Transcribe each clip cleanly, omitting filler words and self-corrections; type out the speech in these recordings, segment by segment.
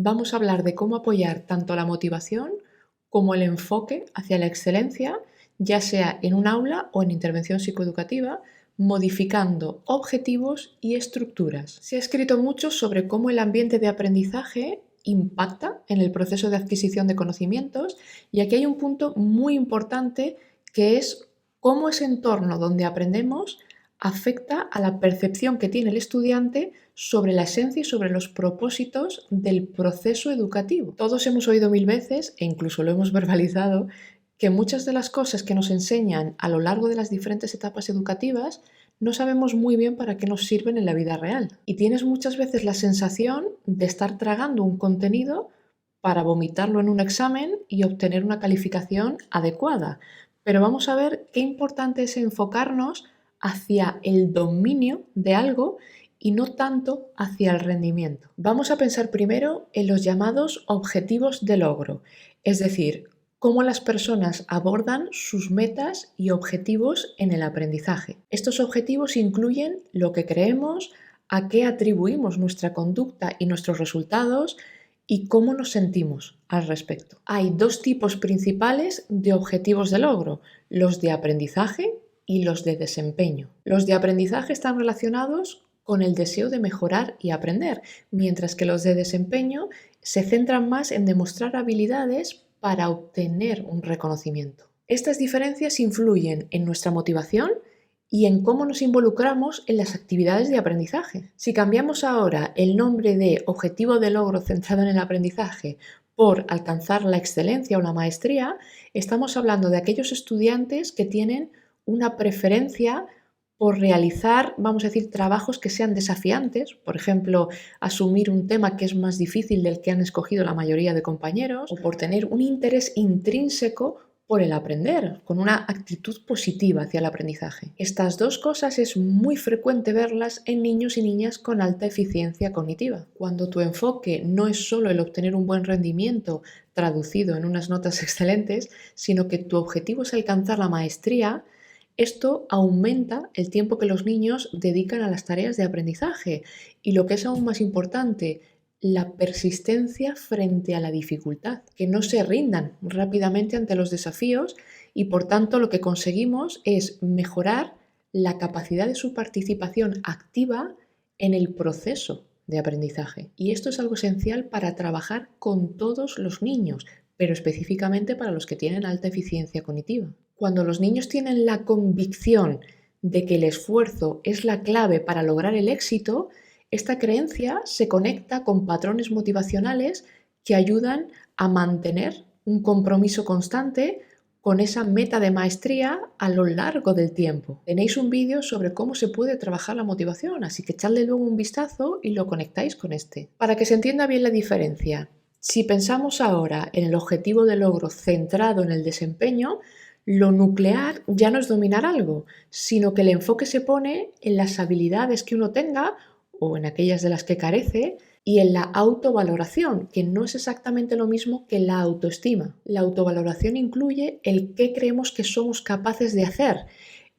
vamos a hablar de cómo apoyar tanto la motivación como el enfoque hacia la excelencia, ya sea en un aula o en intervención psicoeducativa, modificando objetivos y estructuras. Se ha escrito mucho sobre cómo el ambiente de aprendizaje impacta en el proceso de adquisición de conocimientos, y aquí hay un punto muy importante que es cómo ese entorno donde aprendemos afecta a la percepción que tiene el estudiante sobre la esencia y sobre los propósitos del proceso educativo. Todos hemos oído mil veces, e incluso lo hemos verbalizado, que muchas de las cosas que nos enseñan a lo largo de las diferentes etapas educativas no sabemos muy bien para qué nos sirven en la vida real. Y tienes muchas veces la sensación de estar tragando un contenido para vomitarlo en un examen y obtener una calificación adecuada. Pero vamos a ver qué importante es enfocarnos hacia el dominio de algo y no tanto hacia el rendimiento. Vamos a pensar primero en los llamados objetivos de logro, es decir, cómo las personas abordan sus metas y objetivos en el aprendizaje. Estos objetivos incluyen lo que creemos, a qué atribuimos nuestra conducta y nuestros resultados y cómo nos sentimos al respecto. Hay dos tipos principales de objetivos de logro, los de aprendizaje y los de desempeño. Los de aprendizaje están relacionados con el deseo de mejorar y aprender, mientras que los de desempeño se centran más en demostrar habilidades para obtener un reconocimiento. Estas diferencias influyen en nuestra motivación y en cómo nos involucramos en las actividades de aprendizaje. Si cambiamos ahora el nombre de objetivo de logro centrado en el aprendizaje por alcanzar la excelencia o la maestría, estamos hablando de aquellos estudiantes que tienen una preferencia por realizar, vamos a decir, trabajos que sean desafiantes, por ejemplo, asumir un tema que es más difícil del que han escogido la mayoría de compañeros, o por tener un interés intrínseco por el aprender, con una actitud positiva hacia el aprendizaje. Estas dos cosas es muy frecuente verlas en niños y niñas con alta eficiencia cognitiva. Cuando tu enfoque no es solo el obtener un buen rendimiento traducido en unas notas excelentes, sino que tu objetivo es alcanzar la maestría, esto aumenta el tiempo que los niños dedican a las tareas de aprendizaje y, lo que es aún más importante, la persistencia frente a la dificultad, que no se rindan rápidamente ante los desafíos, y por tanto lo que conseguimos es mejorar la capacidad de su participación activa en el proceso de aprendizaje. Y esto es algo esencial para trabajar con todos los niños, pero específicamente para los que tienen alta eficiencia cognitiva. Cuando los niños tienen la convicción de que el esfuerzo es la clave para lograr el éxito, esta creencia se conecta con patrones motivacionales que ayudan a mantener un compromiso constante con esa meta de maestría a lo largo del tiempo. Tenéis un vídeo sobre cómo se puede trabajar la motivación, así que echadle luego un vistazo y lo conectáis con este. Para que se entienda bien la diferencia, si pensamos ahora en el objetivo de logro centrado en el desempeño, lo nuclear ya no es dominar algo, sino que el enfoque se pone en las habilidades que uno tenga o en aquellas de las que carece, y en la autovaloración, que no es exactamente lo mismo que la autoestima. La autovaloración incluye el qué creemos que somos capaces de hacer,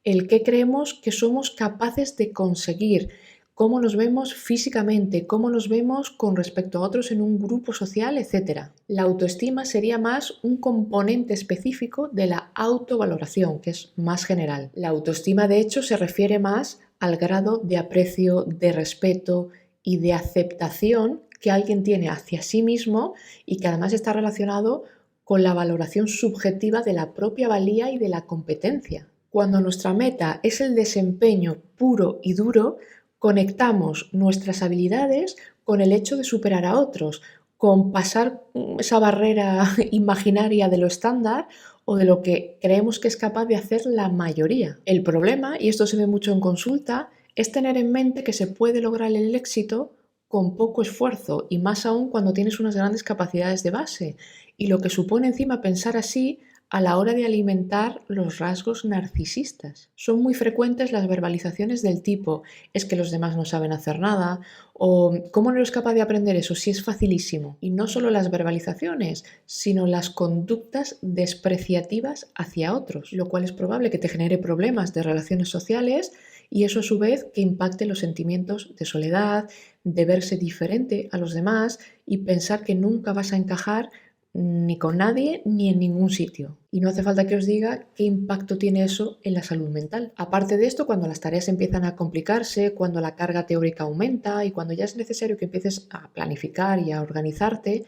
el qué creemos que somos capaces de conseguir, cómo nos vemos físicamente, cómo nos vemos con respecto a otros en un grupo social, etc. La autoestima sería más un componente específico de la autovaloración, que es más general. La autoestima, de hecho, se refiere más al grado de aprecio, de respeto y de aceptación que alguien tiene hacia sí mismo, y que además está relacionado con la valoración subjetiva de la propia valía y de la competencia. Cuando nuestra meta es el desempeño puro y duro, conectamos nuestras habilidades con el hecho de superar a otros, con pasar esa barrera imaginaria de lo estándar o de lo que creemos que es capaz de hacer la mayoría. El problema, y esto se ve mucho en consulta, es tener en mente que se puede lograr el éxito con poco esfuerzo, y más aún cuando tienes unas grandes capacidades de base, y lo que supone encima pensar así a la hora de alimentar los rasgos narcisistas. Son muy frecuentes las verbalizaciones del tipo «es que los demás no saben hacer nada» o «¿cómo no eres capaz de aprender eso si es facilísimo?». Y no solo las verbalizaciones, sino las conductas despreciativas hacia otros, lo cual es probable que te genere problemas de relaciones sociales y eso a su vez que impacte los sentimientos de soledad, de verse diferente a los demás y pensar que nunca vas a encajar ni con nadie ni en ningún sitio. Y no hace falta que os diga qué impacto tiene eso en la salud mental. Aparte de esto, cuando las tareas empiezan a complicarse, cuando la carga teórica aumenta y cuando ya es necesario que empieces a planificar y a organizarte,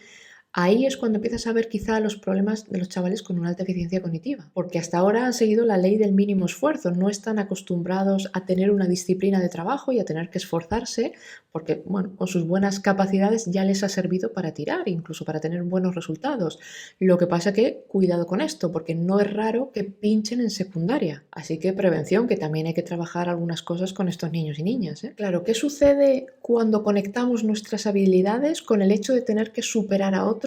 ahí es cuando empiezas a ver quizá los problemas de los chavales con una alta eficiencia cognitiva, porque hasta ahora han seguido la ley del mínimo esfuerzo, no están acostumbrados a tener una disciplina de trabajo y a tener que esforzarse, porque bueno, con sus buenas capacidades ya les ha servido para tirar, incluso para tener buenos resultados. Lo que pasa que cuidado con esto, porque no es raro que pinchen en secundaria. Así que prevención, que también hay que trabajar algunas cosas con estos niños y niñas, ¿eh? Claro, ¿qué sucede cuando conectamos nuestras habilidades con el hecho de tener que superar a otros?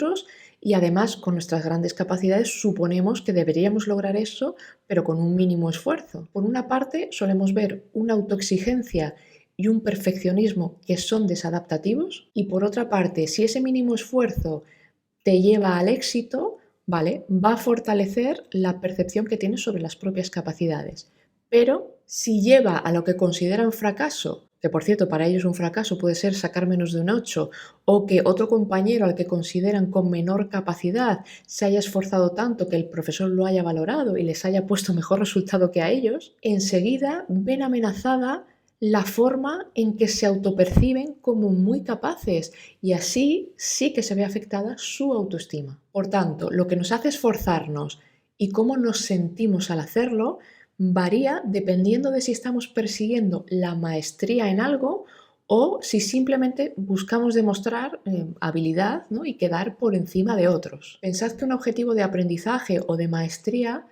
Y además con nuestras grandes capacidades suponemos que deberíamos lograr eso, pero con un mínimo esfuerzo. Por una parte, solemos ver una autoexigencia y un perfeccionismo que son desadaptativos, y por otra parte, si ese mínimo esfuerzo te lleva al éxito, ¿vale? Va a fortalecer la percepción que tienes sobre las propias capacidades. Pero si lleva a lo que consideran fracaso, que por cierto para ellos un fracaso puede ser sacar menos de un 8, o que otro compañero al que consideran con menor capacidad se haya esforzado tanto que el profesor lo haya valorado y les haya puesto mejor resultado que a ellos, enseguida ven amenazada la forma en que se autoperciben como muy capaces, y así sí que se ve afectada su autoestima. Por tanto, lo que nos hace esforzarnos y cómo nos sentimos al hacerlo varía dependiendo de si estamos persiguiendo la maestría en algo o si simplemente buscamos demostrar habilidad, ¿no? Y quedar por encima de otros. Pensad que un objetivo de aprendizaje o de maestría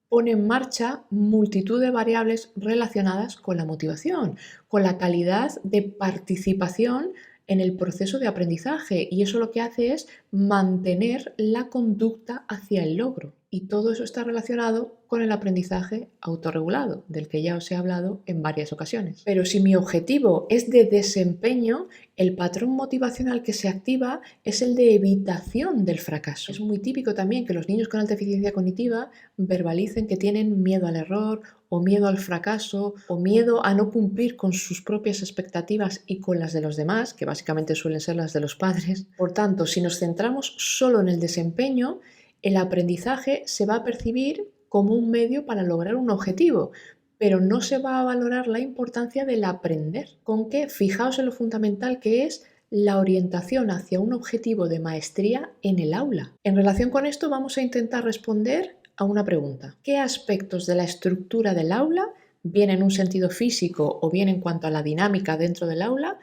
pone en marcha multitud de variables relacionadas con la motivación, con la calidad de participación en el proceso de aprendizaje, y eso lo que hace es mantener la conducta hacia el logro. Y todo eso está relacionado con el aprendizaje autorregulado, del que ya os he hablado en varias ocasiones. Pero si mi objetivo es de desempeño, el patrón motivacional que se activa es el de evitación del fracaso. Es muy típico también que los niños con alta eficiencia cognitiva verbalicen que tienen miedo al error o miedo al fracaso o miedo a no cumplir con sus propias expectativas y con las de los demás, que básicamente suelen ser las de los padres. Por tanto, si nos centramos solo en el desempeño, el aprendizaje se va a percibir como un medio para lograr un objetivo, pero no se va a valorar la importancia del aprender. Con que, fijaos en lo fundamental que es la orientación hacia un objetivo de maestría en el aula. En relación con esto vamos a intentar responder a una pregunta. ¿Qué aspectos de la estructura del aula, bien en un sentido físico o bien en cuanto a la dinámica dentro del aula,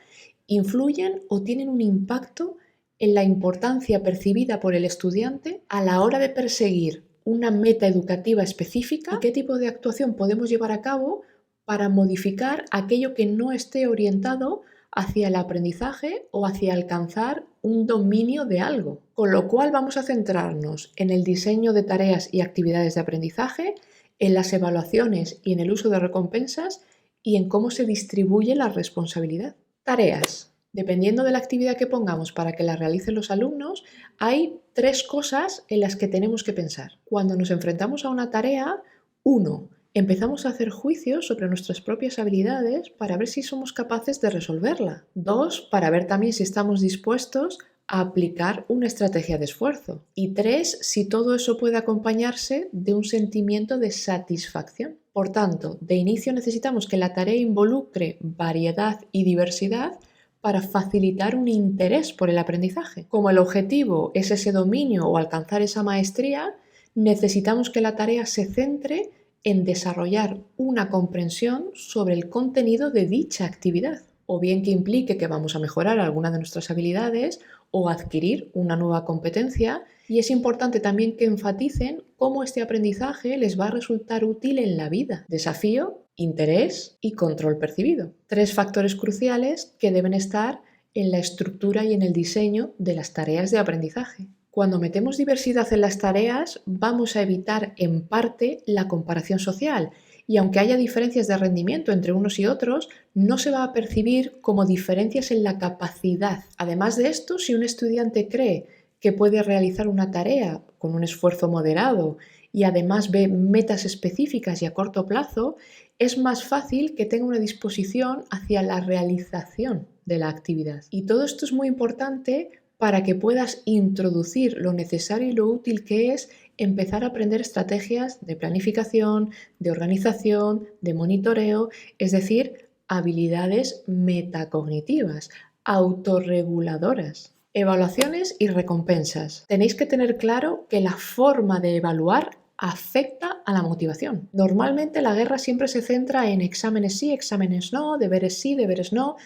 influyen o tienen un impacto en la importancia percibida por el estudiante a la hora de perseguir una meta educativa específica y qué tipo de actuación podemos llevar a cabo para modificar aquello que no esté orientado hacia el aprendizaje o hacia alcanzar un dominio de algo? Con lo cual vamos a centrarnos en el diseño de tareas y actividades de aprendizaje, en las evaluaciones y en el uso de recompensas y en cómo se distribuye la responsabilidad. Tareas. Dependiendo de la actividad que pongamos para que la realicen los alumnos, hay 3 cosas en las que tenemos que pensar. Cuando nos enfrentamos a una tarea, 1, empezamos a hacer juicios sobre nuestras propias habilidades para ver si somos capaces de resolverla. 2, para ver también si estamos dispuestos a aplicar una estrategia de esfuerzo. Y 3, si todo eso puede acompañarse de un sentimiento de satisfacción. Por tanto, de inicio necesitamos que la tarea involucre variedad y diversidad para facilitar un interés por el aprendizaje. Como el objetivo es ese dominio o alcanzar esa maestría, necesitamos que la tarea se centre en desarrollar una comprensión sobre el contenido de dicha actividad, o bien que implique que vamos a mejorar alguna de nuestras habilidades o adquirir una nueva competencia, y es importante también que enfaticen cómo este aprendizaje les va a resultar útil en la vida. Desafío, interés y control percibido. 3 factores cruciales que deben estar en la estructura y en el diseño de las tareas de aprendizaje. Cuando metemos diversidad en las tareas, vamos a evitar en parte la comparación social, y aunque haya diferencias de rendimiento entre unos y otros, no se va a percibir como diferencias en la capacidad. Además de esto, si un estudiante cree que puede realizar una tarea con un esfuerzo moderado y además ve metas específicas y a corto plazo, es más fácil que tenga una disposición hacia la realización de la actividad. Y todo esto es muy importante para que puedas introducir lo necesario y lo útil que es empezar a aprender estrategias de planificación, de organización, de monitoreo, es decir, habilidades metacognitivas, autorreguladoras. Evaluaciones y recompensas. Tenéis que tener claro que la forma de evaluar afecta a la motivación. Normalmente la guerra siempre se centra en exámenes sí, exámenes no, deberes sí, deberes no,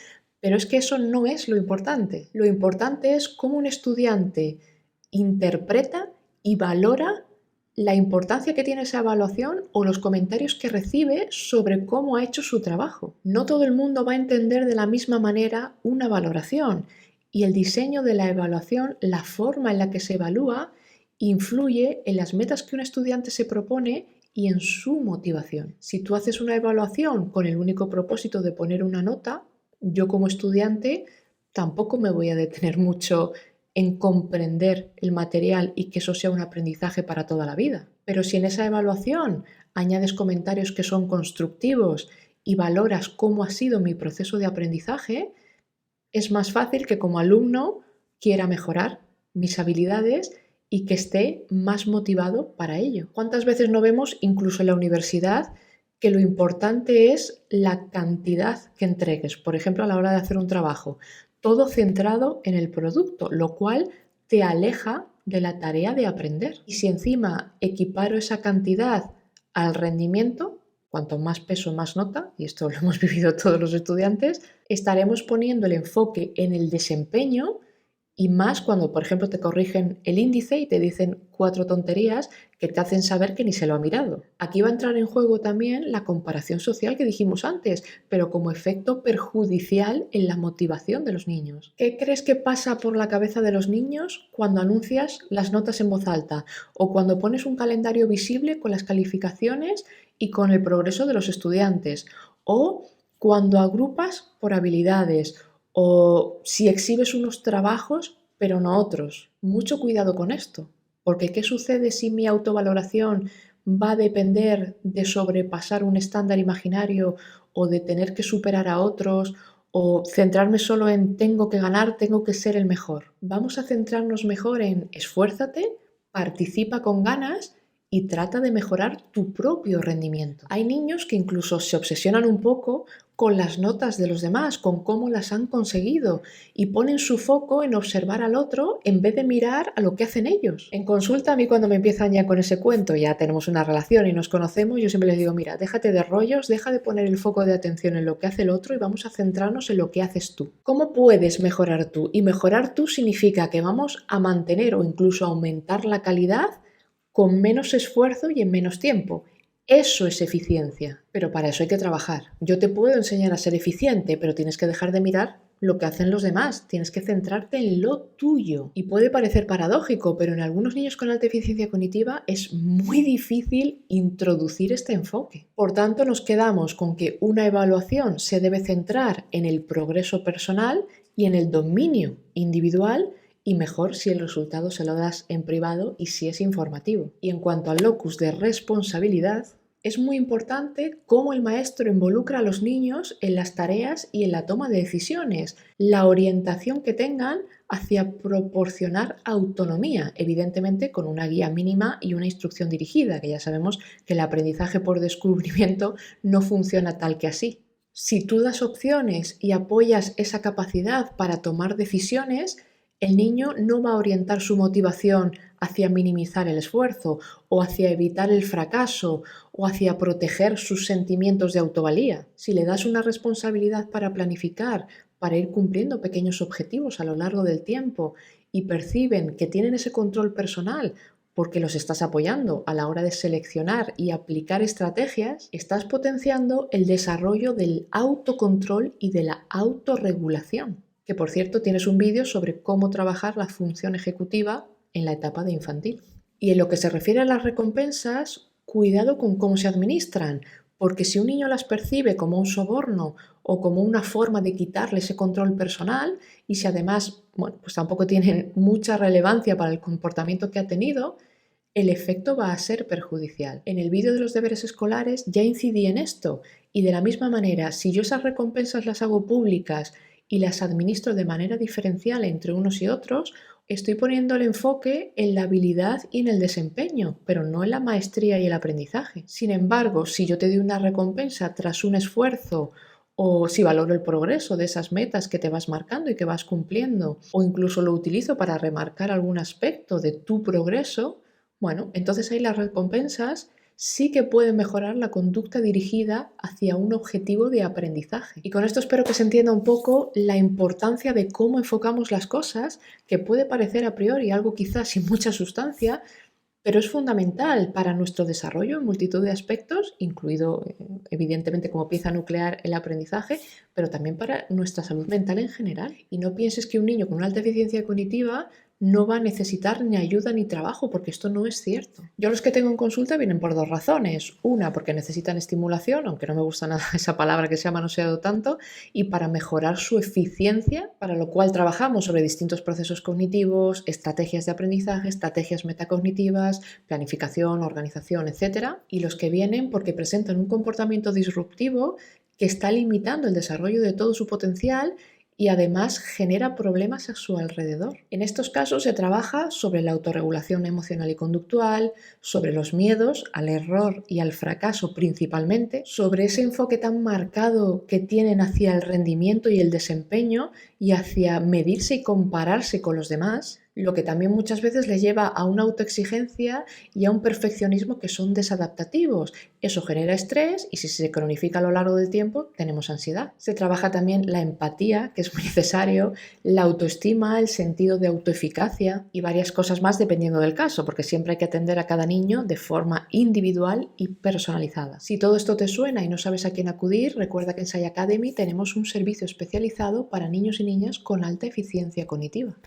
pero es que eso no es lo importante. Lo importante es cómo un estudiante interpreta y valora la importancia que tiene esa evaluación o los comentarios que recibe sobre cómo ha hecho su trabajo. No todo el mundo va a entender de la misma manera una valoración y el diseño de la evaluación, la forma en la que se evalúa, influye en las metas que un estudiante se propone y en su motivación. Si tú haces una evaluación con el único propósito de poner una nota, yo como estudiante tampoco me voy a detener mucho en comprender el material y que eso sea un aprendizaje para toda la vida. Pero si en esa evaluación añades comentarios que son constructivos y valoras cómo ha sido mi proceso de aprendizaje, es más fácil que como alumno quiera mejorar mis habilidades y que esté más motivado para ello. ¿Cuántas veces no vemos, incluso en la universidad, que lo importante es la cantidad que entregues? Por ejemplo, a la hora de hacer un trabajo, todo centrado en el producto, lo cual te aleja de la tarea de aprender. Y si encima equiparo esa cantidad al rendimiento, cuanto más peso, más nota, y esto lo hemos vivido todos los estudiantes, estaremos poniendo el enfoque en el desempeño y más cuando, por ejemplo, te corrigen el índice y te dicen 4 tonterías que te hacen saber que ni se lo ha mirado. Aquí va a entrar en juego también la comparación social que dijimos antes, pero como efecto perjudicial en la motivación de los niños. ¿Qué crees que pasa por la cabeza de los niños cuando anuncias las notas en voz alta o cuando pones un calendario visible con las calificaciones y con el progreso de los estudiantes, o cuando agrupas por habilidades, o si exhibes unos trabajos pero no otros? Mucho cuidado con esto, porque ¿qué sucede si mi autovaloración va a depender de sobrepasar un estándar imaginario o de tener que superar a otros o centrarme solo en tengo que ganar, tengo que ser el mejor? Vamos a centrarnos mejor en esfuérzate, participa con ganas y trata de mejorar tu propio rendimiento. Hay niños que incluso se obsesionan un poco con las notas de los demás, con cómo las han conseguido y ponen su foco en observar al otro en vez de mirar a lo que hacen ellos. En consulta, a mí cuando me empiezan ya con ese cuento, ya tenemos una relación y nos conocemos, yo siempre les digo, mira, déjate de rollos, deja de poner el foco de atención en lo que hace el otro y vamos a centrarnos en lo que haces tú. ¿Cómo puedes mejorar tú? Y mejorar tú significa que vamos a mantener o incluso aumentar la calidad con menos esfuerzo y en menos tiempo. Eso es eficiencia, pero para eso hay que trabajar. Yo te puedo enseñar a ser eficiente, pero tienes que dejar de mirar lo que hacen los demás, tienes que centrarte en lo tuyo. Y puede parecer paradójico, pero en algunos niños con alta eficiencia cognitiva es muy difícil introducir este enfoque. Por tanto, nos quedamos con que una evaluación se debe centrar en el progreso personal y en el dominio individual, y mejor si el resultado se lo das en privado y si es informativo. Y en cuanto al locus de responsabilidad, es muy importante cómo el maestro involucra a los niños en las tareas y en la toma de decisiones, la orientación que tengan hacia proporcionar autonomía, evidentemente con una guía mínima y una instrucción dirigida, que ya sabemos que el aprendizaje por descubrimiento no funciona tal que así. Si tú das opciones y apoyas esa capacidad para tomar decisiones, el niño no va a orientar su motivación hacia minimizar el esfuerzo o hacia evitar el fracaso o hacia proteger sus sentimientos de autovalía. Si le das una responsabilidad para planificar, para ir cumpliendo pequeños objetivos a lo largo del tiempo y perciben que tienen ese control personal porque los estás apoyando a la hora de seleccionar y aplicar estrategias, estás potenciando el desarrollo del autocontrol y de la autorregulación. Que por cierto tienes un vídeo sobre cómo trabajar la función ejecutiva en la etapa de infantil. Y en lo que se refiere a las recompensas, cuidado con cómo se administran, porque si un niño las percibe como un soborno o como una forma de quitarle ese control personal, y si además, pues tampoco tienen mucha relevancia para el comportamiento que ha tenido, el efecto va a ser perjudicial. En el vídeo de los deberes escolares ya incidí en esto y de la misma manera, si yo esas recompensas las hago públicas y las administro de manera diferencial entre unos y otros, estoy poniendo el enfoque en la habilidad y en el desempeño, pero no en la maestría y el aprendizaje. Sin embargo, si yo te doy una recompensa tras un esfuerzo, o si valoro el progreso de esas metas que te vas marcando y que vas cumpliendo, o incluso lo utilizo para remarcar algún aspecto de tu progreso, bueno, entonces ahí las recompensas sí que pueden mejorar la conducta dirigida hacia un objetivo de aprendizaje. Y con esto espero que se entienda un poco la importancia de cómo enfocamos las cosas, que puede parecer a priori algo quizás sin mucha sustancia, pero es fundamental para nuestro desarrollo en multitud de aspectos, incluido evidentemente como pieza nuclear el aprendizaje, pero también para nuestra salud mental en general. Y no pienses que un niño con una alta eficiencia cognitiva no va a necesitar ni ayuda ni trabajo, porque esto no es cierto. Yo los que tengo en consulta vienen por dos razones. Una, porque necesitan estimulación, aunque no me gusta nada esa palabra que se ha manoseado tanto, y para mejorar su eficiencia, para lo cual trabajamos sobre distintos procesos cognitivos, estrategias de aprendizaje, estrategias metacognitivas, planificación, organización, etc. Y los que vienen porque presentan un comportamiento disruptivo que está limitando el desarrollo de todo su potencial y además genera problemas a su alrededor. En estos casos se trabaja sobre la autorregulación emocional y conductual, sobre los miedos al error y al fracaso principalmente, sobre ese enfoque tan marcado que tienen hacia el rendimiento y el desempeño y hacia medirse y compararse con los demás, lo que también muchas veces les lleva a una autoexigencia y a un perfeccionismo que son desadaptativos. Eso genera estrés y si se cronifica a lo largo del tiempo tenemos ansiedad. Se trabaja también la empatía, que es muy necesario, la autoestima, el sentido de autoeficacia y varias cosas más dependiendo del caso, porque siempre hay que atender a cada niño de forma individual y personalizada. Si todo esto te suena y no sabes a quién acudir, recuerda que en Sai Academy tenemos un servicio especializado para niños y niñas con alta eficiencia cognitiva.